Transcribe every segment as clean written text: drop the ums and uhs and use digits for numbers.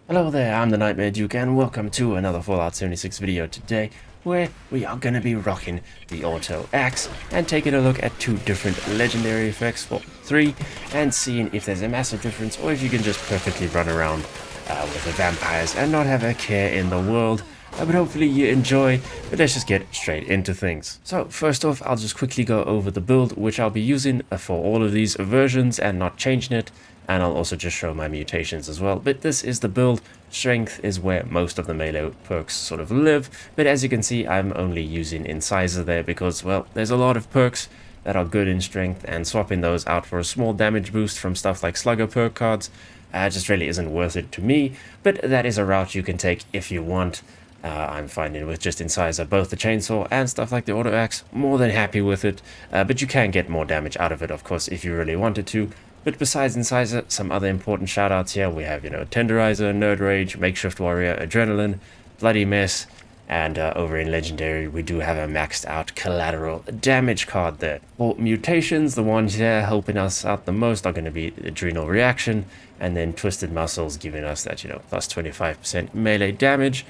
Hello there, I'm the Nightmare Duke and welcome to another Fallout 76 video today, where we are going to be rocking the Auto Axe and taking a look at two different legendary effects, well, three, and seeing if there's a massive difference or if you can just perfectly run around with the vampires and not have a care in the world. But hopefully you enjoy, but let's just get straight into things. So first off, I'll just quickly go over the build which I'll be using for all of these versions and not changing it. And I'll also just show my mutations as well. But this is the build. Strength is where most of the melee perks sort of live. But as you can see, I'm only using Incisor there because, well, there's a lot of perks that are good in strength, and swapping those out for a small damage boost from stuff like Slugger perk cards just really isn't worth it to me. But that is a route you can take if you want. I'm finding with just Incisor, both the chainsaw and stuff like the auto axe, more than happy with it. But you can get more damage out of it, of course, if you really wanted to. But besides Incisor, some other important shoutouts here. We have, Tenderizer, Nerd Rage, Makeshift Warrior, Adrenaline, Bloody Mess, and over in Legendary, we do have a maxed out collateral damage card there. For mutations, the ones here helping us out the most are going to be Adrenal Reaction, and then Twisted Muscles giving us that, plus 25% melee damage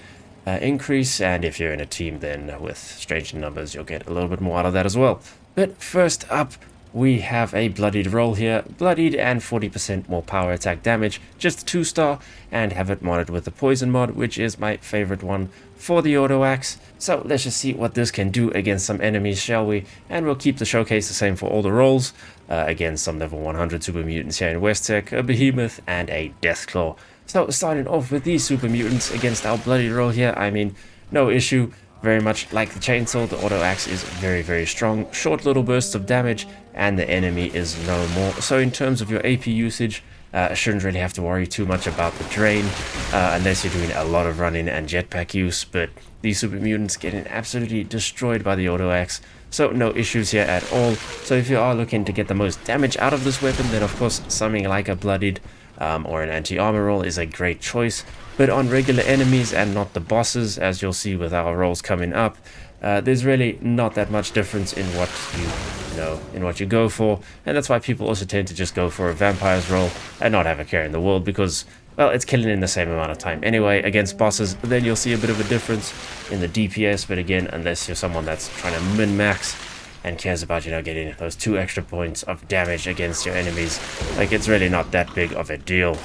increase. And if you're in a team, then with Strange Numbers, you'll get a little bit more out of that as well. But first up, we have a Bloodied roll here, Bloodied and 40% more power attack damage, just 2-star, and have it modded with the Poison mod, which is my favorite one for the Auto Axe. So let's just see what this can do against some enemies, shall we? And we'll keep the showcase the same for all the rolls, against some level 100 super mutants here in West Tech, a Behemoth, and a Deathclaw. So starting off with these super mutants against our Bloodied roll here, I mean, no issue. Very much like the chainsaw, the auto axe is very, very strong, short little bursts of damage, and the enemy is no more. So in terms of your AP usage, shouldn't really have to worry too much about the drain, unless you're doing a lot of running and jetpack use. But these super mutants getting absolutely destroyed by the auto axe, so no issues here at all. So if you are looking to get the most damage out of this weapon, then of course something like a Bloodied or an anti-armor roll is a great choice. But on regular enemies and not the bosses, as you'll see with our rolls coming up, there's really not that much difference in what you go for, and that's why people also tend to just go for a vampire's roll and not have a care in the world, because, well, it's killing in the same amount of time anyway. Against bosses, then you'll see a bit of a difference in the DPS, but again, unless you're someone that's trying to min-max and cares about, getting those 2 extra points of damage against your enemies, like, it's really not that big of a deal.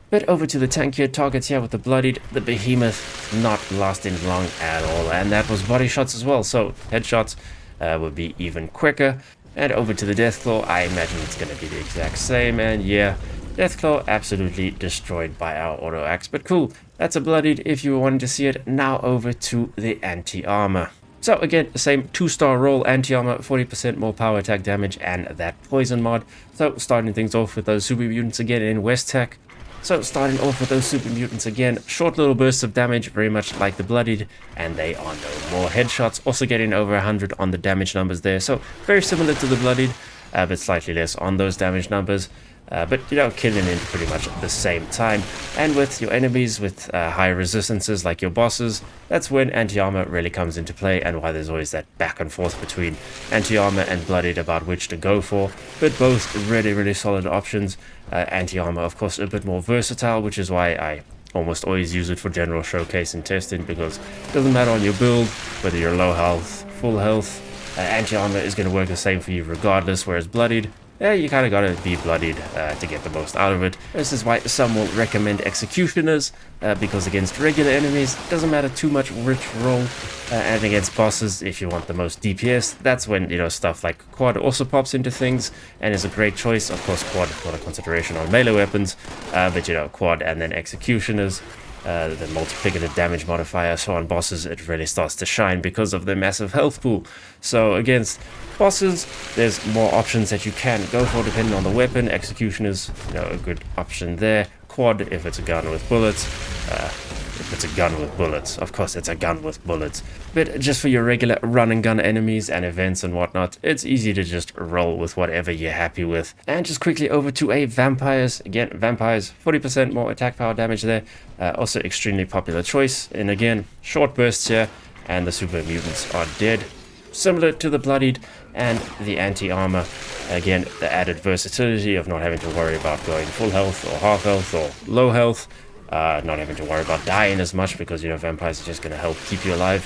But over to the tankier targets here with the Bloodied, the Behemoth not lasting long at all, and that was body shots as well, so headshots would be even quicker. And over to the Deathclaw, I imagine it's going to be the exact same, and yeah, Deathclaw absolutely destroyed by our auto axe, but cool, that's a Bloodied if you were wanting to see it. Now over to the anti-armor. So again, the same 2-star roll, anti-armor, 40% more power attack damage, and that poison mod. So starting things off with those super mutants again in West Tech. So starting off with those super mutants again, short little bursts of damage, very much like the Bloodied, and they are no more. Headshots also getting over 100 on the damage numbers there, so very similar to the Bloodied, but slightly less on those damage numbers. But killing in pretty much at the same time. And with your enemies with high resistances like your bosses, that's when anti-armor really comes into play, and why there's always that back and forth between anti-armor and Bloodied about which to go for. But both really, really solid options. Anti-armor, of course, a bit more versatile, which is why I almost always use it for general showcase and testing, because it doesn't matter on your build, whether you're low health, full health, anti-armor is going to work the same for you regardless, whereas Bloodied, you kind of gotta be Bloodied to get the most out of it. This is why some will recommend Executioners, because against regular enemies, it doesn't matter too much which roll, and against bosses, if you want the most DPS, that's when, stuff like Quad also pops into things, and is a great choice. Of course, Quad, not a consideration on melee weapons, but Quad and then Executioners, the multiplicative damage modifier, so on bosses it really starts to shine because of the massive health pool. So against bosses, there's more options that you can go for depending on the weapon. Executioners, a good option there. Quad if it's a gun with bullets. If it's a gun with bullets, of course it's a gun with bullets. But just for your regular run and gun enemies and events and whatnot, it's easy to just roll with whatever you're happy with. And just quickly over to a Vampires. Again, Vampires, 40% more attack power damage there. Also extremely popular choice. And again, short bursts here, and the super mutants are dead. Similar to the Bloodied and the anti-armor. Again, the added versatility of not having to worry about going full health or half health or low health. not having to worry about dying as much because, you know, vampires are just going to help keep you alive.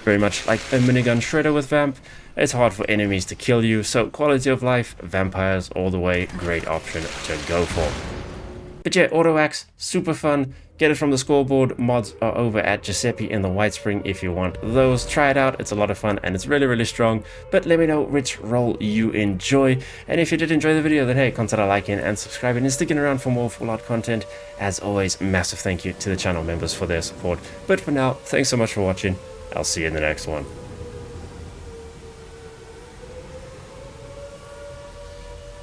Very much like a minigun shredder with Vamp. It's hard for enemies to kill you, so quality of life, vampires all the way, great option to go for. But yeah, auto axe, super fun. Get it from the scoreboard. Mods are over at Giuseppe in the White Spring if you want those. Try it out. It's a lot of fun and it's really, really strong. But let me know which role you enjoy. And if you did enjoy the video, then hey, consider liking and subscribing and sticking around for more Fallout content. As always, massive thank you to the channel members for their support. But for now, thanks so much for watching. I'll see you in the next one.